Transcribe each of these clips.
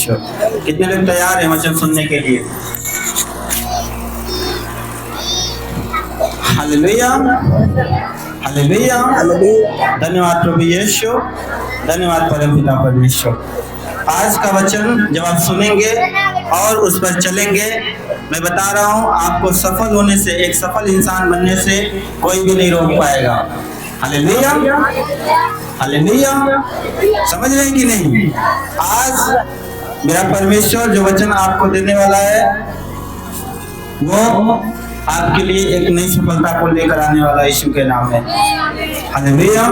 कितने लोग तैयार हैं वचन सुनने के लिए? हालेलुया, हालेलुया, धन्यवाद प्रभु यीशु, धन्यवाद परमपिता परमेश्वर। आज का वचन जब आप सुनेंगे और उस पर चलेंगे, मैं बता रहा हूँ आपको सफल होने से, एक सफल इंसान बनने से कोई भी नहीं रोक पाएगा। हालेलुया, हालेलुया, समझ रहे हैं कि नहीं? आज मेरा परमेश्वर जो वचन आपको देने वाला है वो आपके लिए एक नई सफलता को लेकर आने वाला यीशु के नाम में। हालेलुया।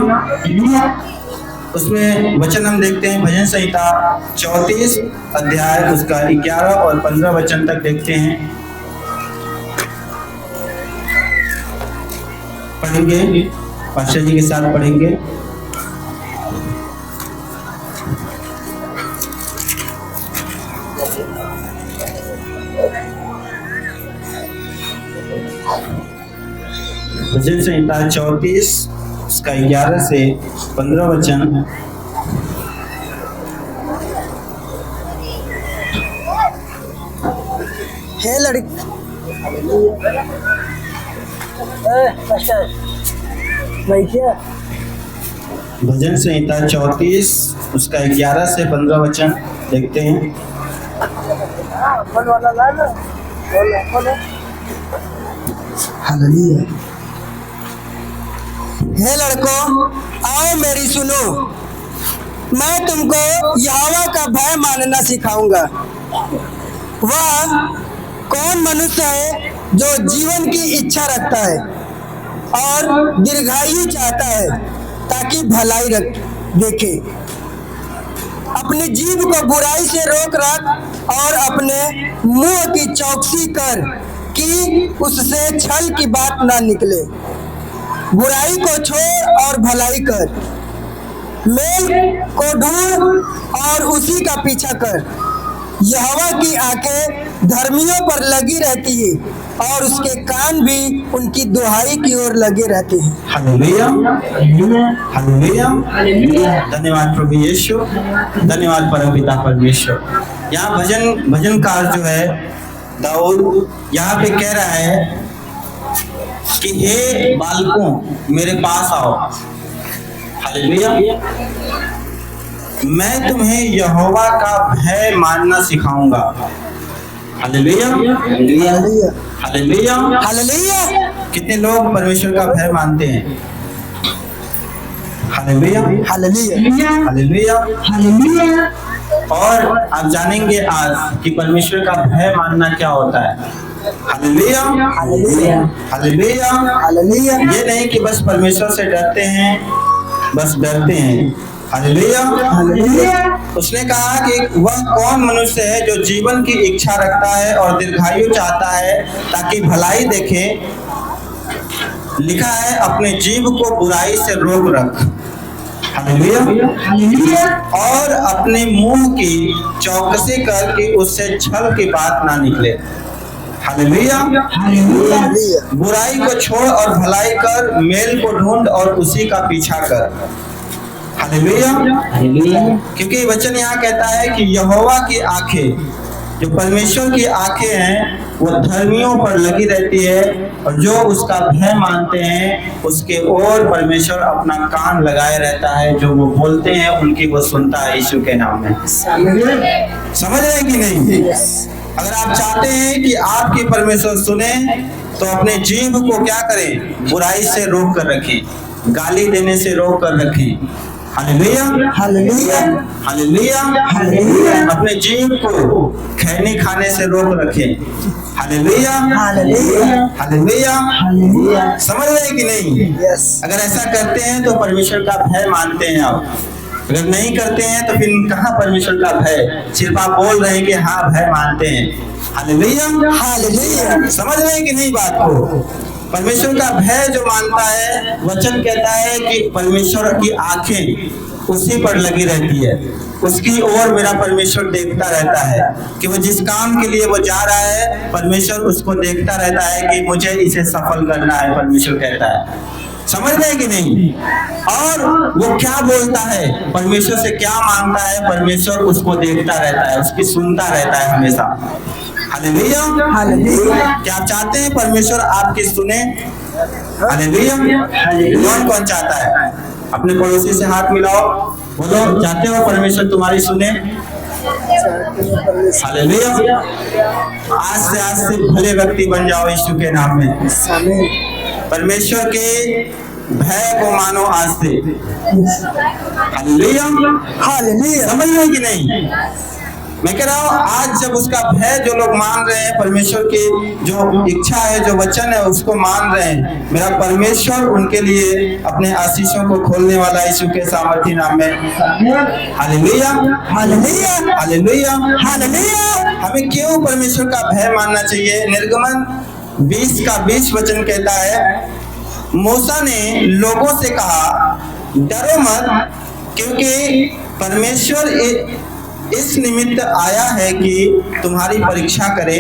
उसमें वचन हम देखते हैं भजन संहिता 34 अध्याय उसका 11 और 15 वचन तक देखते हैं। पढ़ेंगे, पास्टर जी के साथ पढ़ेंगे। भजन संहिता 34 उसका 11 से 15 वचन। हे लड़की, भजन संहिता 34 उसका 11 से 15 वचन देखते हैं। हालेलुया। हे लड़कों, आओ मेरी सुनो, मैं तुमको यहोवा का भय मानना सिखाऊंगा। वह कौन मनुष्य है जो जीवन की इच्छा रखता है और दीर्घायु चाहता है ताकि भलाई देखे। अपनी जीभ को बुराई से रोक रख और अपने मुंह की चौकसी कर कि उससे छल की बात ना निकले। बुराई को छोड़ और भलाई कर, मेल को ढूंढ और उसी का पीछा कर। यहोवा की आंखें धर्मियों पर लगी रहती है और उसके कान भी उनकी दुहाई की ओर लगे रहते हैं। हालेलुया, हालेलुया, धन्यवाद प्रभु यीशु, धन्यवाद परमपिता परमेश्वर। यहाँ भजनकार जो है दाऊद यहाँ पे कह रहा है कि हे बालकों मेरे पास आओ। हालेलुया, मैं तुम्हें यहोवा का भय मानना सिखाऊंगा। Hallelujah, hallelujah, hallelujah. कितने लोग परमेश्वर का भय मानते हैं? Hallelujah, hallelujah, hallelujah, hallelujah. और आप जानेंगे आज कि परमेश्वर का भय मानना क्या होता है। Hallelujah, hallelujah, hallelujah, hallelujah. ये नहीं कि बस परमेश्वर से डरते हैं, बस डरते हैं। Hallelujah, hallelujah. उसने कहा कि वह कौन मनुष्य है जो जीवन की इच्छा रखता है और दीर्घायु चाहता है ताकि भलाई देखे। लिखा है अपने जीभ को बुराई से रोक रख। Hallelujah, hallelujah. और अपने मुंह की चौकसी कर कि उससे छल की बात ना निकले। Hallelujah, hallelujah. बुराई को छोड़ और भलाई कर, मेल को ढूंढ और उसी का पीछा कर। Hallelujah, hallelujah. क्योंकि वचन यहाँ कहता है कि यहोवा की आंखें, जो परमेश्वर की आंखें हैं, वो धर्मियों पर लगी रहती है और जो उसका भय मानते हैं उसके ओर परमेश्वर अपना कान लगाए रहता है। जो वो बोलते हैं उनकी वो सुनता है यीशु के नाम में। समझ रहे हैं कि नहीं? अगर आप चाहते हैं कि आपकी परमेश्वर सुने तो अपने जीभ को क्या करें? बुराई से रोक कर रखें, गाली देने से रोक कर रखें। Hallelujah, hallelujah, hallelujah, hallelujah. अपने जीभ को खैनी खाने से रोक रखें। Hallelujah, hallelujah, hallelujah, hallelujah. समझ रहे हैं कि नहीं? यस। अगर ऐसा करते हैं तो परमेश्वर का भय मानते हैं आप। अगर नहीं करते हैं तो फिर कहाँ परमेश्वर का भय? सिर्फ आप बोल रहे हैं कि हाँ भय मानते हैं। Hallelujah, hallelujah. समझ रहे हैं कि नहीं बात को? परमेश्वर का भय जो मानता है, वचन कहता है कि परमेश्वर की आंखें उसी पर लगी रहती है, उसकी ओर मेरा परमेश्वर देखता रहता है कि वो जिस काम के लिए वो जा रहा है, परमेश्वर उसको देखता रहता है कि मुझे इसे सफल करना है। परमेश्वर कहता है समझ रहे हैं कि नहीं? और वो क्या बोलता है, परमेश्वर से क्या मांगता है, परमेश्वर उसको देखता रहता है, उसकी सुनता रहता है हमेशा। हालेलुया। हालेलुया। क्या आप चाहते हैं परमेश्वर आपकी सुने? हालेलुया। कौन कौन चाहता है? अपने पड़ोसी से हाथ मिलाओ, बोलो चाहते हो परमेश्वर तुम्हारी सुने? हालेलुया। आज से भले व्यक्ति बन जाओ यीशु के नाम में। परमेश्वर के भय को मानो आज से। हालेलुया। हालेलुया। समझ रहे हैं कि नहीं? मैं कह रहा हूँ आज जब उसका भय जो लोग मान रहे हैं, परमेश्वर की जो इच्छा है, जो वचन है, उसको मान रहे हैं, मेरा परमेश्वर उनके लिए अपने आशीषों को खोलने वाला यीशु के सामर्थी नाम में। हालेलुया। हालेलुया। हालेलुया। हालेलुया। हमें क्यों परमेश्वर का भय मानना चाहिए? निर्गमन 20 का 20 वचन कहता है, मूसा ने लोगों से कहा, डरो मत, क्योंकि परमेश्वर इस निमित्त आया है कि तुम्हारी परीक्षा करे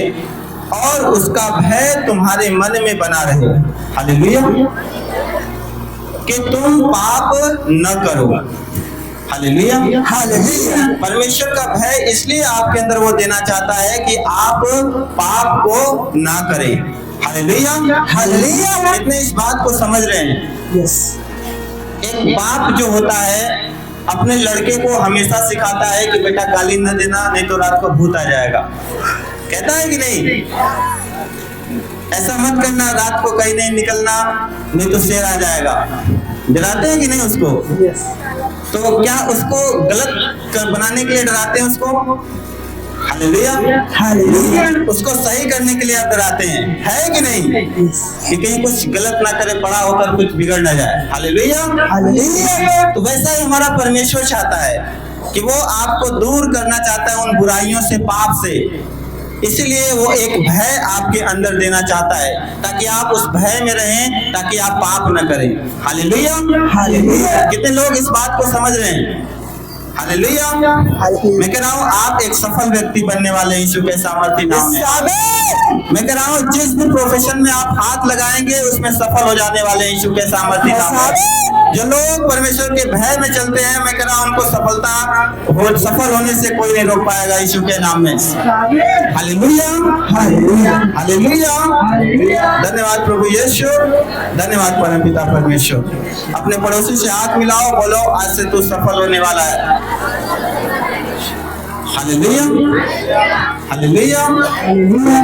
और उसका भय तुम्हारे मन में बना रहे। हालेलुया। कि तुम पाप न करो। हालेलुया। हालेलुया। परमेश्वर का भय इसलिए आपके अंदर वो देना चाहता है कि आप पाप को ना करें। हालेलुया। हालेलुया। कितने इस बात को समझ रहे हैं? यस। एक बाप जो होता है अपने लड़के को हमेशा सिखाता है कि बेटा गाली न देना, नहीं तो रात को भूत आ जाएगा। कहता है कि नहीं? ऐसा मत करना, रात को कहीं नहीं निकलना, नहीं तो शेर आ जाएगा। डराते हैं कि नहीं उसको? यस। तो क्या उसको गलत बनाने के लिए डराते हैं उसको? हालेलुया। हालेलुया। उसको सही करने के लिए आप डराते हैं, है कि नहीं? कि कहीं कुछ गलत ना करे, बड़ा होकर कुछ बिगड़ ना जाए। हालेलुया। हालेलुया। तो वैसा ही हमारा परमेश्वर चाहता है कि वो आपको दूर करना चाहता है उन बुराइयों से, पाप से। इसलिए वो एक भय आपके अंदर देना चाहता है ताकि आप उस भय में रहें, ताकि आप पाप न करें। हालेलुया। हालेलुया। कितने लोग इस बात को समझ रहे हैं? हालेलुया। मैं कह रहा हूँ आप एक सफल व्यक्ति बनने वाले यीशु के सामर्थी नाम में। मैं कह रहा हूँ जिस भी प्रोफेशन में आप हाथ लगाएंगे उसमें सफल हो जाने वाले यीशु के सामर्थी नाम में। जो लोग परमेश्वर के भय में चलते हैं, मैं कह रहा हूँ उनको सफल होने से कोई नहीं रोक पाएगा यीशु के नाम में। हालेलुया। हालेलुया। हालेलुया। धन्यवाद प्रभु यीशु, धन्यवाद परमपिता परमेश्वर। अपने पड़ोसी से हाथ मिलाओ, बोलो आज से तू सफल होने वाला है। हालेलुया। हालेलुया।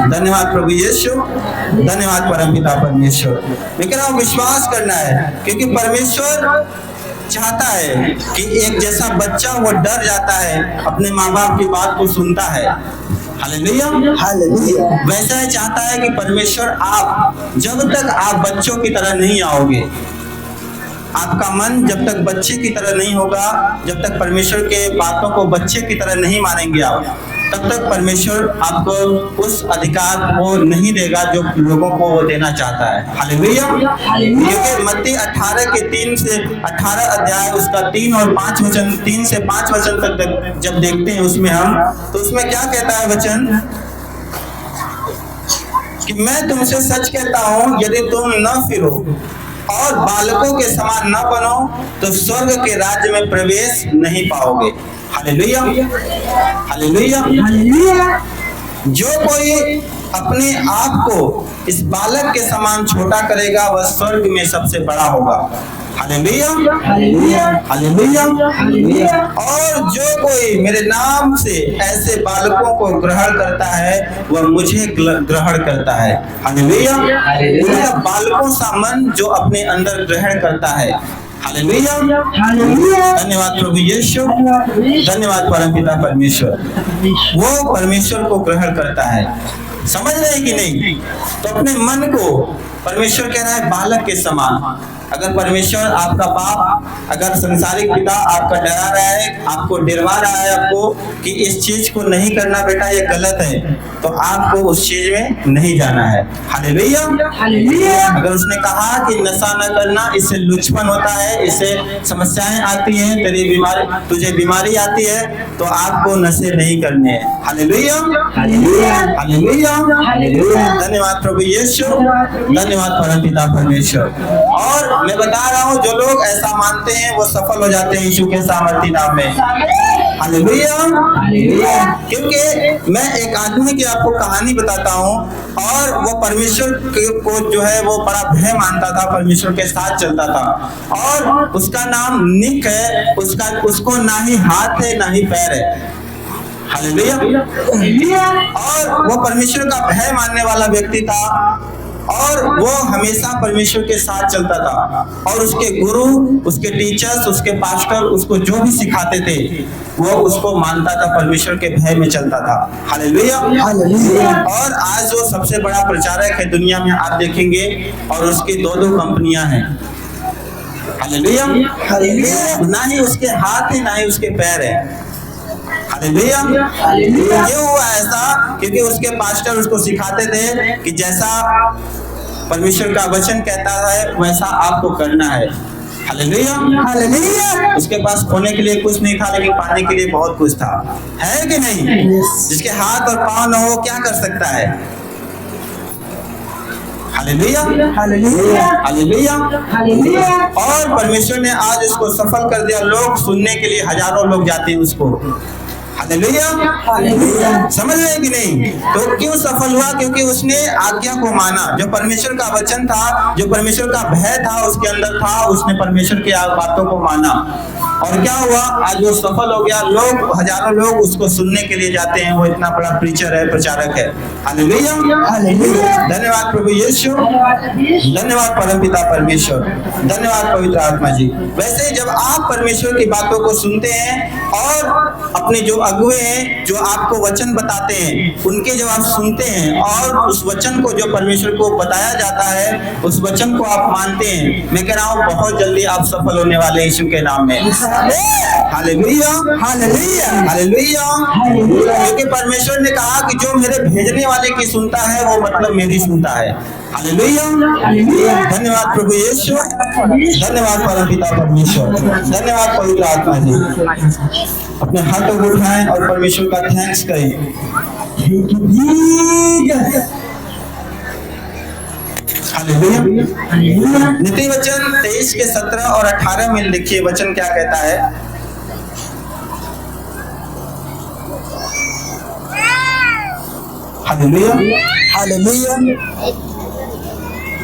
धन्यवाद प्रभु यीशु, धन्यवाद परमपिता परमेश्वर। मैं कह रहा हूँ विश्वास करना है, क्योंकि परमेश्वर चाहता है कि एक जैसा बच्चा वो डर जाता है, अपने माँ बाप की बात को सुनता है। हालेलुया। हालेलुया। वैसा ही चाहता है कि परमेश्वर आप जब तक आप बच्चों की तरह नहीं आओगे, आपका मन जब तक बच्चे की तरह नहीं होगा, जब तक परमेश्वर के बातों को बच्चे की तरह नहीं मानेंगे आप, तब तक परमेश्वर आपको उस अधिकार को नहीं देगा जो लोगों को वो देना चाहता है। हालेलुया। क्योंकि मत्ती 18 के 3 से 18 अध्याय उसका 3 और 5 वचन, 3 से 5 वचन तक जब देखते हैं उसमें हम, तो उसमें क्या कहता है वचन कि मैं तुमसे सच कहता हूँ, यदि तुम न फिरो और बालकों के समान न बनो तो स्वर्ग के राज्य में प्रवेश नहीं पाओगे। हालेलुया। हालेलुया। हालेलुया। जो कोई अपने आप को इस बालक के समान छोटा करेगा वह स्वर्ग में सबसे बड़ा होगा। हालेलुया। हालेलुया। हालेलुया। हालेलुया। और जो कोई मेरे नाम से ऐसे बालकों को ग्रहण करता है वह मुझे ग्रहण करता है। हालेलुया। हालेलुया। बालकों सा मन जो अपने अंदर ग्रहण करता है। हालेलुया। हालेलुया। धन्यवाद प्रभु यीशु, धन्यवाद परमपिता परमेश्वर। वो परमेश्वर को ग्रहण करता है। समझ रहे हैं कि नहीं? तो अपने मन को परमेश्वर कह रहा है बालक के समान। अगर परमेश्वर आपका बाप, अगर संसारिक पिता आपका डरा रहा है, आपको डरवा रहा है आपको कि इस चीज को नहीं करना बेटा, ये गलत है, तो आपको उस चीज में नहीं जाना है। हालेलुया। हालेलुया। अगर उसने कहा कि नशा न करना, इससे लुचपन होता है, इससे समस्याएं आती हैं, तेरी बीमारी, तुझे बीमारी आती है, तो आपको नशे नहीं करने हैं। हालेलुया। हालेलुया। हालेलुया। हालेलुया। धन्यवाद प्रभु यीशु, धन्यवाद परमपिता परमेश्वर। और मैं बता रहा हूँ, जो लोग ऐसा मानते हैं वो सफल हो जाते हैं यीशु के सामर्थी नाम में। हालेलुया। क्योंकि मैं एक आदमी की आपको कहानी बताता हूँ, और वो परमेश्वर को जो है वो बड़ा भय मानता था, परमेश्वर के साथ चलता था, और उसका नाम निक है। उसको ना ही हाथ है ना ही पैर है। हालेलुया। और वो परमेश्वर का भय मानने वाला व्यक्ति था, और वो हमेशा परमेश्वर के साथ चलता था, और उसके गुरु, उसके टीचर्स, उसके पास्टर उसको जो भी सिखाते थे वो उसको मानता था, परमेश्वर के भय में चलता था। हालेलुया। और आज वो सबसे बड़ा प्रचारक है दुनिया में, आप देखेंगे, और उसकी 2 कंपनियां हैं। हालेलुया। ना ही उसके हाथ है ना ही उसके पैर है। हालेलुया। क्यों हुआ ऐसा? क्योंकि उसके पास्टर उसको सिखाते थे कि जैसा परमेश्वर का वचन कहता है वैसा आपको करना है। हालेलुया। उसके पास खोने के लिए कुछ नहीं था, लेकिन पाने के लिए बहुत कुछ था। है कि नहीं? जिसके हाथ और पांव न हो क्या कर सकता है? हालेलुया। हालेलुया। और परमेश्वर ने आज उसको सफल कर दिया। लोग सुनने के लिए हजारों लोग जाते हैं उसको। हालेलुया। समझ रहे हैं कि नहीं? तो क्यों सफल हुआ? क्योंकि उसने आज्ञा को माना। जो परमेश्वर का वचन था, जो परमेश्वर का भय था उसके अंदर था, उसने परमेश्वर की बातों को माना, और क्या हुआ? आज वो सफल हो गया। लोग, हजारों लोग उसको सुनने के लिए जाते हैं। वो इतना बड़ा प्रीचर है, प्रचारक है। हालेलुया। धन्यवाद प्रभु यीशु, धन्यवाद परमपिता परमेश्वर, धन्यवाद पवित्र आत्मा जी। वैसे जब आप परमेश्वर की बातों को सुनते हैं, और अपने जो अगुए हैं जो आपको वचन बताते हैं उनके जब आप सुनते हैं, और उस वचन को जो परमेश्वर को बताया जाता है उस वचन को आप मानते हैं, मैं कह रहा हूँ बहुत जल्दी आप सफल होने वाले हैं यीशु के नाम में। हालेलुया। हालेलुया। हालेलुया। क्योंकि परमेश्वर ने कहा कि जो मेरे भेजने वाले की सुनता है वो मतलब मेरी सुनता है। हालेलुया। धन्यवाद प्रभु यीशु, धन्यवाद परमपिता परमेश्वर, धन्यवाद पवित्र आत्मा जी। अपने हाथों को उठाएं और परमेश्वर का थैंक्स करें। हालेलुया। नीति वचन 23 के 17 और 18 में लिखिए वचन क्या कहता है। हालेलुया। हालेलुया।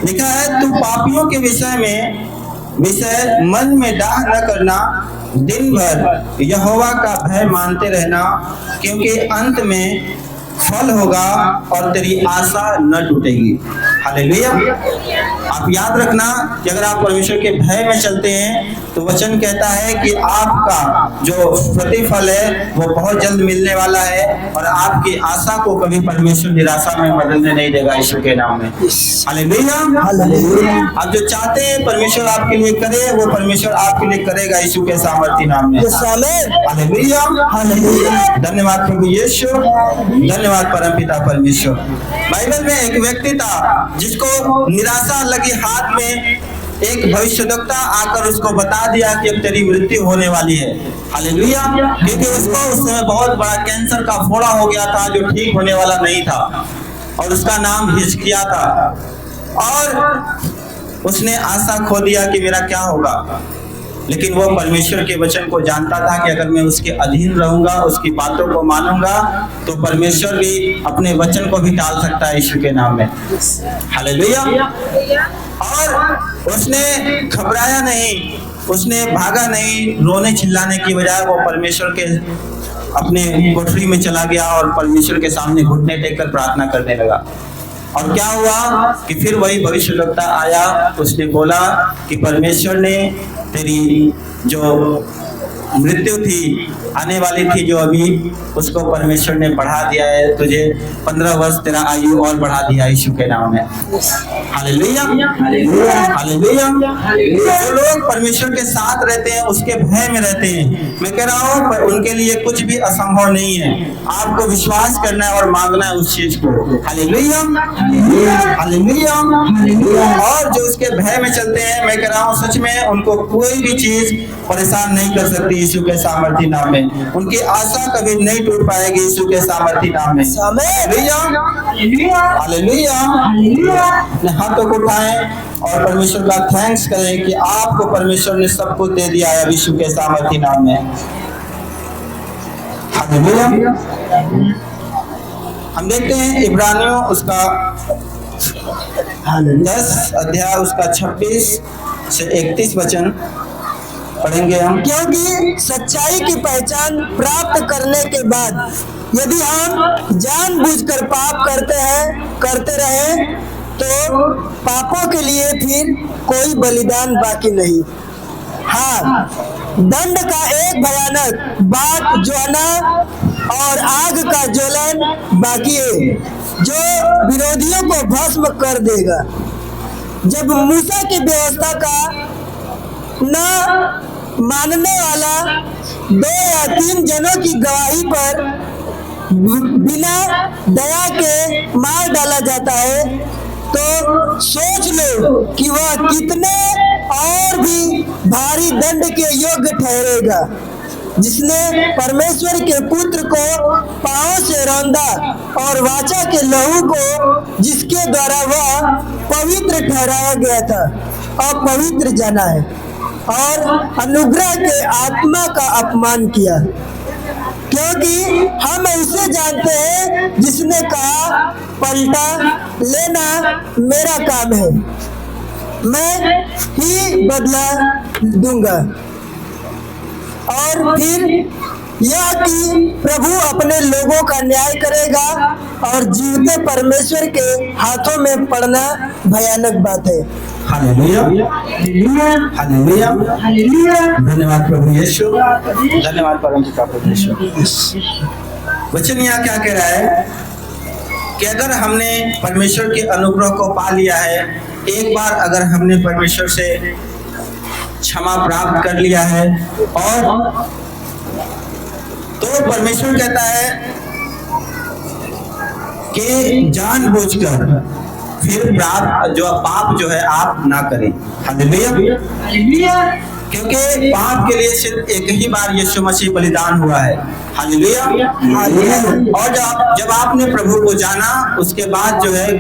लिखा है, तू पापियों के विषय मन में डाह न करना, दिन भर यहोवा का भय मानते रहना, क्योंकि अंत में फल होगा और तेरी आशा न टूटेगी। हालेलुया। आप याद रखना कि अगर आप परमेश्वर के भय में चलते हैं तो वचन कहता है कि आपका जो प्रतिफल है वो बहुत जल्द मिलने वाला है, और आपकी आशा को कभी परमेश्वर निराशा में बदलने नहीं देगा यीशु के नाम में। हालेलुया। आप जो चाहते हैं परमेश्वर आपके लिए करे, वो परमेश्वर आपके लिए करेगा यीशु के सामर्थी नाम में। हालेलुया। धन्यवाद प्रभु यीशु, धन्यवाद परमपिता परमेश्वर। बाइबल में एक व्यक्ति था जिसको निराशा लगी हाथ में। एक भविष्यद्वक्ता आकर उसको बता दिया कि अब तेरी मृत्यु होने वाली है। हालेलुया। क्योंकि उसको उस समय बहुत बड़ा कैंसर का फोड़ा हो गया था जो ठीक होने वाला नहीं था, और उसका नाम हिजकिय्याह था। और उसने आशा खो दिया कि मेरा क्या होगा, लेकिन वो परमेश्वर के वचन को जानता था कि अगर मैं उसके अधीन रहूंगा, उसकी बातों को मानूंगा, तो परमेश्वर भी अपने वचन को भी टाल सकता है यीशु के नाम में। हालेलुया। और उसने घबराया नहीं, उसने भागा नहीं, रोने चिल्लाने की बजाय वो परमेश्वर के अपने कोठरी में चला गया और परमेश्वर के सामने घुटने टेककर प्रार्थना करने लगा। और क्या हुआ कि फिर वही भविष्यद्वक्ता आया, उसने बोला कि परमेश्वर ने तेरी जो मृत्यु थी आने वाली थी जो अभी, उसको परमेश्वर ने बढ़ा दिया है, तुझे 15 वर्ष तेरा आयु और बढ़ा दिया यीशु के नाम में। हालेलुया। हालेलुया। जो लोग परमेश्वर के साथ रहते हैं, उसके भय में रहते हैं, मैं कह रहा हूँ उनके लिए कुछ भी असंभव नहीं है। आपको विश्वास करना है और मांगना है उस चीज को। हालेलुया। हालेलुया। और जो उसके भय में चलते हैं, मैं कह रहा हूँ सच में उनको कोई भी चीज परेशान नहीं कर सकती यीशु के सामर्थी नाम में। उनकी आशा कभी नहीं टूट पाएगी यीशु के सामर्थी नाम में। Hallelujah, hallelujah. अपने हाथों को उठाएं और परमेश्वर का थैंक्स करें कि आपको परमेश्वर ने सब कुछ दे दिया है यीशु के सामर्थी नाम में। हालेलुया। हम देखते हैं इब्रानियों उसका 10 अध्याय उसका 26 से 31 वचन पढ़ेंगे हम। क्योंकि सच्चाई की पहचान प्राप्त करने के बाद यदि हम जानबूझकर पाप करते रहे तो पापों के लिए फिर कोई बलिदान बाकी नहीं। हाँ, दंड का एक भयानक बाट ज्वाला और आग का ज्वलन बाकी है जो विरोधियों को भस्म कर देगा। जब मूसा की व्यवस्था का न मानने वाला 2 या 3 जनों की गवाही पर बिना दया के मार डाला जाता है तो सोच लो कि वह कितने और भी भारी दंड के योग्य ठहरेगा, जिसने परमेश्वर के पुत्र को पांव से रौंदा और वाचा के लहू को जिसके द्वारा वह पवित्र ठहराया गया था और पवित्र जाना है और अनुग्रह के आत्मा का अपमान किया। क्योंकि हम ऐसे जानते हैं जिसने कहा पलटा लेना मेरा काम है, मैं ही बदला दूंगा। और फिर यह कि प्रभु अपने लोगों का न्याय करेगा और जीवते परमेश्वर के हाथों में पड़ना भयानक बात है। Hallelujah, hallelujah, hallelujah. धन्यवाद प्रभु यीशु, धन्यवाद परम पिता प्रभु यीशु। वचन यहाँ क्या कह रहा है कि अगर हमने परमेश्वर के अनुग्रह को पा लिया है, एक बार अगर हमने परमेश्वर से क्षमा प्राप्त कर लिया है और तो परमेश्वर कहता है कि जानबूझकर फिर पाप जो है आप ना करें। हालेलुया, क्योंकि पाप के लिए सिर्फ एक ही बार यीशु मसीह बलिदान हुआ है। हालेलुया। और जब आपने प्रभु को जाना उसके बाद जो है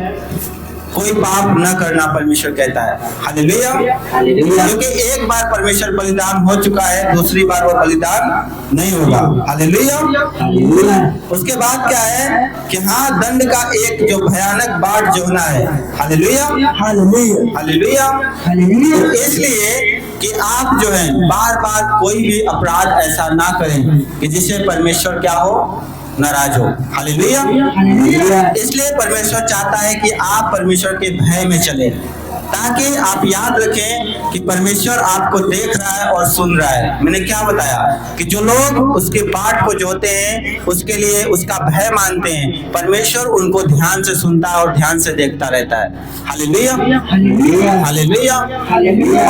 कोई पाप न करना परमेश्वर कहता है। हालेलुया, क्योंकि एक बार परमेश्वर बलिदान हो चुका है, दूसरी बार वो बलिदान नहीं होगा। हालेलुया। उसके बाद क्या है कि हाँ, दंड का एक जो भयानक बाट जो होना है। Hallelujah, hallelujah, hallelujah. इसलिए कि आप जो है बार बार कोई भी अपराध ऐसा ना करें कि जिससे परमेश्वर क्या हो, नाराज हो। हालेलुया। इसलिए परमेश्वर चाहता है कि आप परमेश्वर के भय में चले, ताकि आप याद रखें कि परमेश्वर आपको देख रहा है और सुन रहा है। मैंने क्या बताया कि जो लोग उसके बाट को जोते हैं, उसके लिए उसका भय मानते हैं, परमेश्वर उनको ध्यान से सुनता है और ध्यान से देखता रहता है। Hallelujah, hallelujah.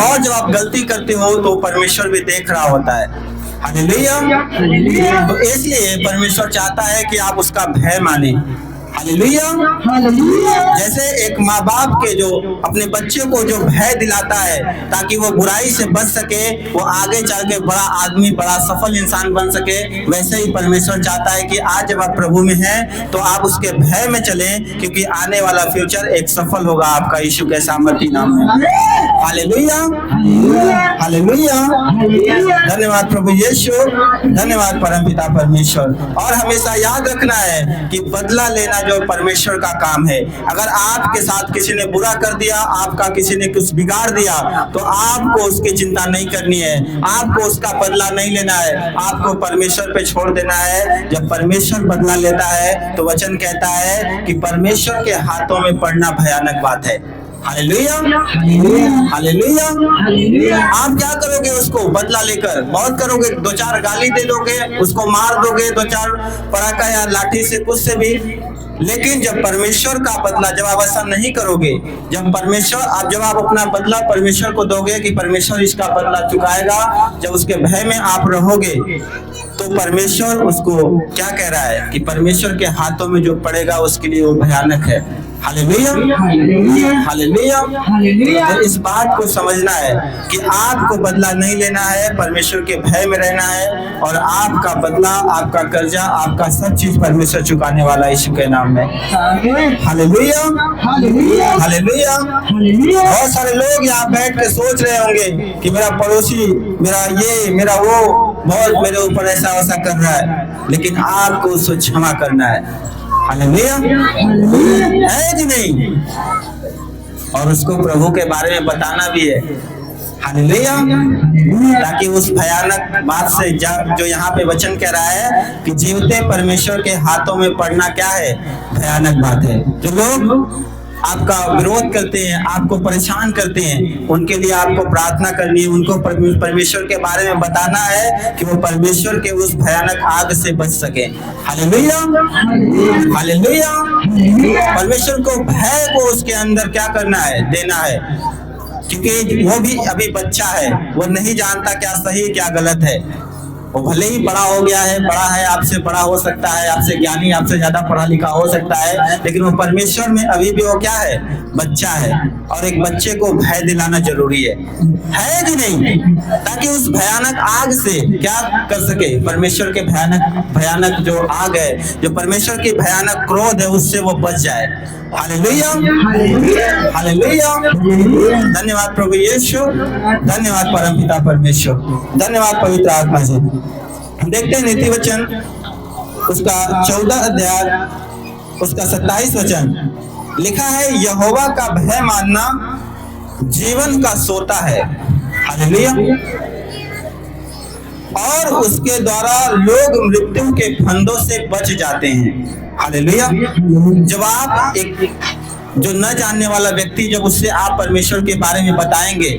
और जब आप गलती करते हो तो परमेश्वर भी देख रहा होता है। हालेलुया। तो इसलिए परमेश्वर चाहता है कि आप उसका भय माने। हालेलुया। जैसे एक माँ बाप के जो अपने बच्चे को जो भय दिलाता है ताकि वो बुराई से बच सके, वो आगे चल के बड़ा आदमी, बड़ा सफल इंसान बन सके, वैसे ही परमेश्वर चाहता है कि आज जब आप प्रभु में हैं तो आप उसके भय में चलें, क्योंकि आने वाला फ्यूचर एक सफल होगा आपका यीशु के सामर्थी नाम में। Hallelujah, hallelujah. धन्यवाद प्रभु यीशु, धन्यवाद परमपिता परमेश्वर। और हमेशा याद रखना है कि बदला लेना जो परमेश्वर का काम है। अगर आपके साथ किसी ने बुरा कर दिया, आपका किसी ने कुछ बिगाड़ दिया, तो आपको उसकी चिंता नहीं करनी है, आपको उसका बदला नहीं लेना है, आपको परमेश्वर पे छोड़ देना है। जब परमेश्वर बदला लेता है तो वचन कहता है कि परमेश्वर के हाथों में पड़ना भयानक बात है। Hallelujah, hallelujah. आप क्या करोगे? उसको बदला लेकर बहुत करोगे, 2-4 गाली दे दोगे, उसको मार दोगे, 2-4 पराका या लाठी से, कुछ से भी। लेकिन जब परमेश्वर का बदला, जब आप ऐसा नहीं करोगे, जब आप अपना बदला परमेश्वर को दोगे कि परमेश्वर इसका बदला चुकाएगा, जब उसके भय में आप रहोगे तो परमेश्वर उसको क्या कह रहा है कि परमेश्वर के हाथों में जो पड़ेगा उसके लिए वो भयानक है। Hallelujah, hallelujah. तो इस बात को समझना है कि आपको बदला नहीं लेना है, परमेश्वर के भय में रहना है, और आपका बदला, आपका कर्जा, आपका सब चीज परमेश्वर चुकाने वाला यीशु के नाम में। Hallelujah, hallelujah. बहुत सारे लोग यहाँ बैठ के सोच रहे होंगे कि मेरा पड़ोसी, मेरा ये, मेरा वो, बहुत मेरे ऊपर ऐसा वैसा कर रहा है, लेकिन आपको उसको क्षमा करना है। हालेलुया, है कि नहीं? और उसको प्रभु के बारे में बताना भी है। हालेलुया, ताकि उस भयानक बात से जो यहाँ पे वचन कह रहा है कि जीवते परमेश्वर के हाथों में पड़ना क्या है, भयानक बात है। जो लोग आपका विरोध करते हैं, आपको परेशान करते हैं, उनके लिए आपको प्रार्थना करनी है, उनको परमेश्वर के बारे में बताना है कि वो परमेश्वर के उस भयानक आग से बच सके। Hallelujah, hallelujah. परमेश्वर को भय को उसके अंदर क्या करना है, देना है, क्योंकि वो भी अभी बच्चा है, वो नहीं जानता क्या सही क्या गलत है। वो भले ही बड़ा हो गया है, बड़ा है, आपसे बड़ा हो सकता है, आपसे ज्ञानी, आपसे ज्यादा पढ़ा लिखा हो सकता है, लेकिन वो परमेश्वर में अभी भी वो क्या है, बच्चा है। और एक बच्चे को भय दिलाना जरूरी है कि नहीं? ताकि उस भयानक आग से क्या कर सके, परमेश्वर के भयानक जो आग है, जो परमेश्वर की भयानक क्रोध है, उससे वो बच जाए। Hallelujah, hallelujah. धन्यवाद प्रभु यीशु, धन्यवाद परमपिता परमेश्वर, धन्यवाद पवित्र आत्मा जी। देखते हैं नीति वचन उसका 14 अध्याय उसका 27 वचन लिखा है, यहोवा का भय मानना जीवन का सोता है। हालेलुया। और उसके द्वारा लोग मृत्यु के फंदों से बच जाते हैं। हालेलुया। जब आप एक जो न जानने वाला व्यक्ति, जब उससे आप परमेश्वर के बारे में बताएंगे,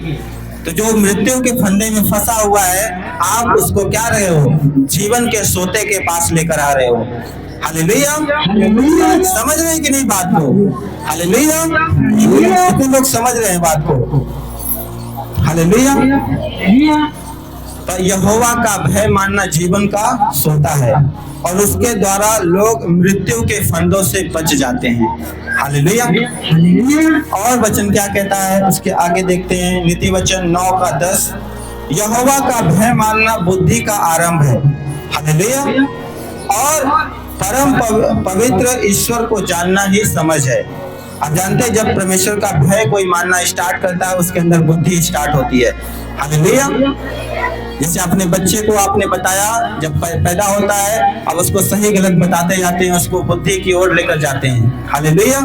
तो जो मृत्यु के फंदे में फंसा हुआ है, आप उसको क्या रहे हो, जीवन के सोते के पास लेकर आ रहे हो। हालेलुया, समझ रहे हैं कि नहीं बात को? हालेलुया, कितने लोग समझ रहे हैं बात को? हालेलुया। तो यहोवा का भय मानना जीवन का सोता है, और उसके द्वारा लोग मृत्यु के फंदों से बच जाते हैं। हालेलुया। और वचन क्या कहता है, उसके आगे देखते हैं, नीति वचन 9 का 10, यहोवा का भय मानना बुद्धि का आरंभ है। हालेलुया। और परम पवित्र ईश्वर को जानना ही समझ है। आप जानते हैं, जब परमेश्वर का भय कोई मानना स्टार्ट करता है, उसके अंदर बुद्धि स्टार्ट होती है। हालेलुया। जैसे अपने बच्चे को आपने बताया, जब पैदा होता है, अब उसको सही गलत बताते जाते हैं, उसको बुद्धि की ओर लेकर जाते हैं। हालेलुया।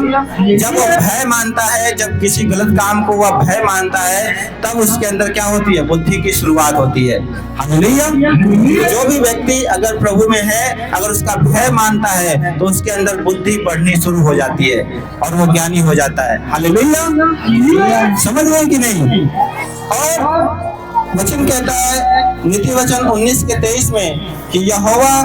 जब वो भय मानता है, जब किसी गलत काम को वह भय मानता है, तब उसके अंदर क्या होती है, बुद्धि की शुरुआत होती है। हालेलुया। जो भी व्यक्ति अगर प्रभु में है, अगर उसका भय मानता है, तो उसके अंदर बुद्धि बढ़नी शुरू हो जाती है और वो ज्ञानी हो जाता है। हालेलुया। समझ रहे हैं कि नहीं? और वचन कहता है नीति वचन 19 के 23 में कि यहोवा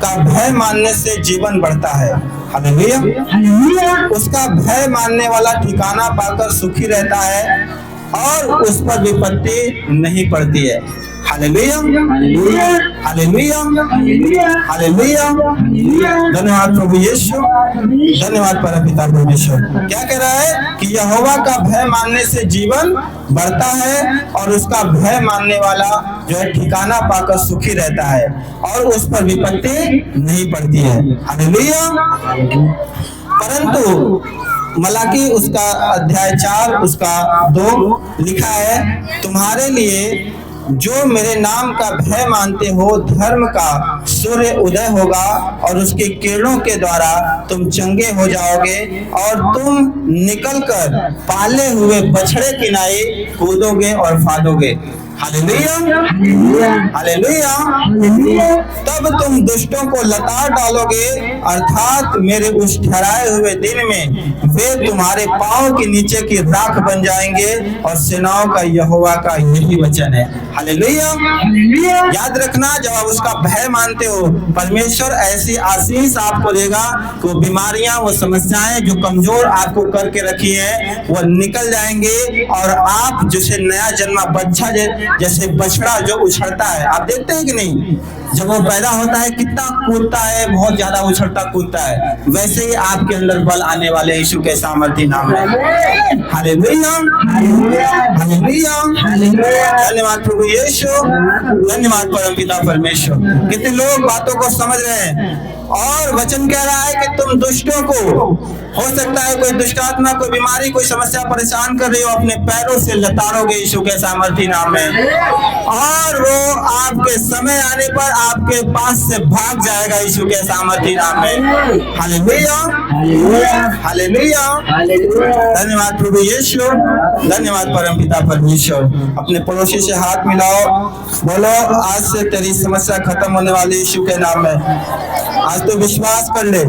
का भय मानने से जीवन बढ़ता है। हालेलुया। उसका भय मानने वाला ठिकाना पाकर सुखी रहता है और उस पर विपत्ति नहीं पड़ती है। Hallelujah, hallelujah, hallelujah. धन्यवाद प्रभु यीशु, धन्यवाद परमपिता परमेश्वर। क्या कह रहा है कि यहोवा का भय मानने से जीवन बढ़ता है और उसका भय मानने वाला जो है ठिकाना पाकर सुखी रहता है और उस पर विपत्ति नहीं पड़ती है। हालेलुया। परंतु मलाकी उसका अध्याय 4 उसका 2 लिखा है, तुम्हारे लिए जो मेरे नाम का भय मानते हो, धर्म का सूर्य उदय होगा और उसकी किरणों के द्वारा तुम चंगे हो जाओगे और तुम निकलकर पाले हुए बछड़े की नाई कूदोगे और फादोगे। Hallelujah, hallelujah. तब तुम दुष्टों को लताड़ डालोगे, अर्थात मेरे उस ठहराए हुए दिन में वे तुम्हारे पांव के नीचे की राख बन जाएंगे, और सेनाओं का यहोवा का यही वचन है। हालेलुया। याद रखना, जब आप उसका भय मानते हो, परमेश्वर ऐसी आशीष आपको देगा कि वो बीमारियां, वो समस्याएं जो कमजोर आपको करके रखी है, वो निकल जाएंगे और आप जिसे नया जन्मा बच्चा जैसे बछड़ा जो उछलता है, आप देखते हैं कि नहीं, जब वो पैदा होता है कितना कूदता है, बहुत ज्यादा उछलता कूदता है, वैसे ही आपके अंदर बल आने वाले यीशु के सामर्थ्य नाम है। हालेलुया, हालेलुया, धन्यवाद प्रभु यीशु, धन्यवाद परमपिता परमेश्वर। कितने लोग बातों को समझ रहे हैं और वचन कह रहा है कि तुम दुष्टों को, हो सकता है कोई दुष्ट आत्मा, कोई बीमारी, कोई समस्या परेशान कर रही हो, अपने पैरों से लताड़ोगे यीशु के सामर्थ्य नाम में, और वो आपके समय आने पर आपके पास से भाग जाएगा यीशु के सामर्थ्य नाम में। हालेलुया, हालेलुया, धन्यवाद प्रभु यीशु, धन्यवाद परमपिता परमेश्वर। अपने पड़ोसी से हाथ मिलाओ, बोलो आज से तेरी समस्या खत्म होने वाली यीशु के नाम में। आज तो विश्वास कर ले,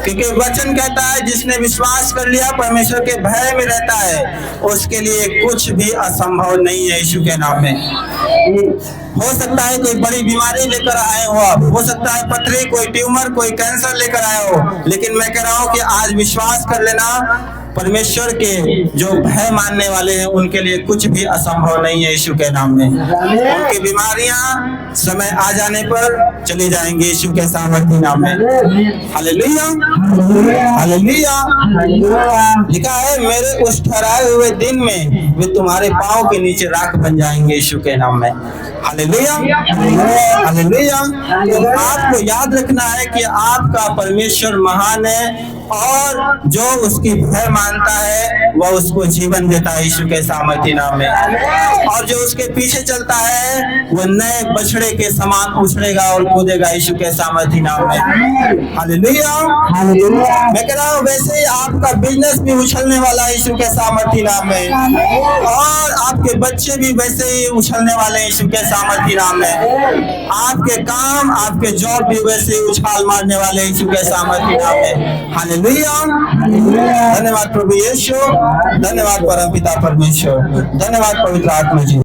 क्योंकि वचन कहता है जिसने विश्वास कर लिया परमेश्वर के भय में रहता है, उसके लिए कुछ भी असंभव नहीं है यीशु के नाम में। हो सकता है कोई बड़ी बीमारी लेकर आए हो आप, हो सकता है पथरी, कोई ट्यूमर, कोई कैंसर लेकर आए हो, लेकिन मैं कह रहा हूँ कि आज विश्वास कर लेना, परमेश्वर के जो भय मानने वाले हैं उनके लिए कुछ भी असंभव नहीं है यीशु के नाम में। उनकी बीमारियां समय आ जाने पर चली जाएंगी यीशु के सामर्थ्य नाम में। Hallelujah, hallelujah. लिखा है मेरे उस ठहराए हुए दिन में वे तुम्हारे पांव के नीचे राख बन जाएंगे यीशु के नाम में। Hallelujah, hallelujah. तो आपको याद रखना है कि आपका परमेश्वर महान है और जो उसकी भय मानता है वह उसको जीवन देता है यीशु के सामर्थ्य नाम में, और जो उसके पीछे चलता है वह नए बछड़े के समान उछलेगा और कूदेगा यीशु के सामर्थ्य नाम में। हालेलुया, मैं कह रहा हूँ वैसे ही आपका बिजनेस भी उछलने वाला है यीशु के सामर्थ्य नाम में, और आपके बच्चे भी वैसे ही उछलने वाले हैं यीशु के सामर्थ्य नाम में। आपके काम, आपके जॉब भी वैसे ही उछाल मारने वाले हैं यीशु के सामर्थ्य नाम में। हालेलुया, धन्यवाद प्रभु यीशु, धन्यवाद परमपिता परमेश्वर, धन्यवाद पवित्र आत्मा जी।